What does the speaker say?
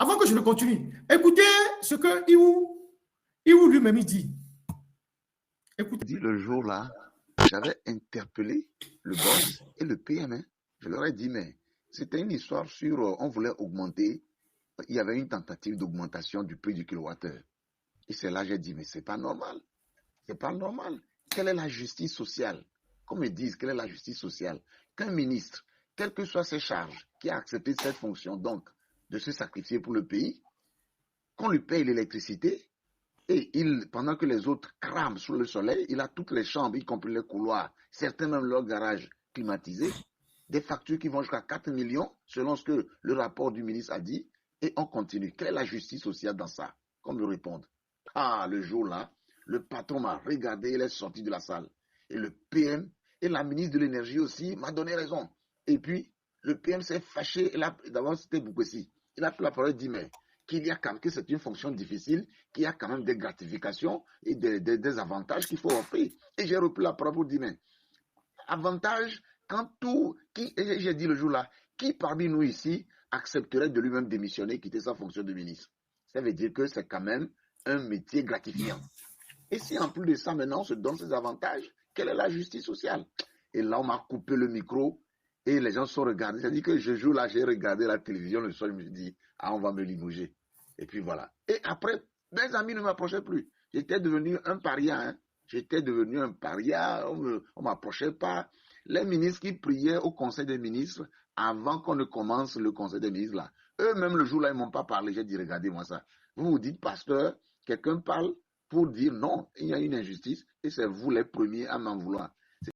Avant que je ne continue, écoutez ce que Iou lui-même dit. Écoutez. Dit le jour-là, j'avais interpellé le boss et le PM. Hein. Je leur ai dit, mais c'était une histoire sur, on voulait augmenter, il y avait une tentative d'augmentation du prix du kilowattheure. Et c'est là que j'ai dit, mais c'est pas normal. C'est pas normal. Quelle est la justice sociale? Qu'on me dise, quelle est la justice sociale? Qu'un ministre, quelles que soient ses charges, qui a accepté cette fonction, donc, de se sacrifier pour le pays, qu'on lui paye l'électricité, et pendant que les autres crament sous le soleil, il a toutes les chambres, y compris les couloirs, certains même leur garage climatisé, des factures qui vont jusqu'à 4 millions, selon ce que le rapport du ministre a dit, et on continue. Quelle est la justice sociale dans ça? Qu'on me réponde. Ah, le jour-là, le patron m'a regardé, il est sorti de la salle. Et le PM et la ministre de l'énergie aussi m'a donné raison. Et puis, le PM s'est fâché, d'abord c'était Boukessi. Il a pris la parole et dit, mais qu'il y a quand même, que c'est une fonction difficile, qu'il y a quand même des gratifications et des avantages qu'il faut offrir. Et j'ai repris la parole pour dire, mais avantage, quand j'ai dit le jour-là, qui parmi nous ici accepterait de lui-même démissionner, quitter sa fonction de ministre? Ça veut dire que c'est quand même un métier gratifiant. Et si en plus de ça, maintenant, on se donne ces avantages, quelle est la justice sociale? Et là, on m'a coupé le micro et les gens sont regardés. C'est-à-dire que je joue là, j'ai regardé la télévision le soir, je me suis dit, ah, on va me limoger. Et puis voilà. Et après, mes amis ne m'approchaient plus. J'étais devenu un paria. Hein. J'étais devenu un paria, on ne m'approchait pas. Les ministres qui priaient au conseil des ministres, avant qu'on ne commence le conseil des ministres, là, eux-mêmes, le jour-là, ils ne m'ont pas parlé. J'ai dit, regardez-moi ça. Vous vous dites, pasteur, quelqu'un parle pour dire non, il y a une injustice, et c'est vous les premiers à m'en vouloir.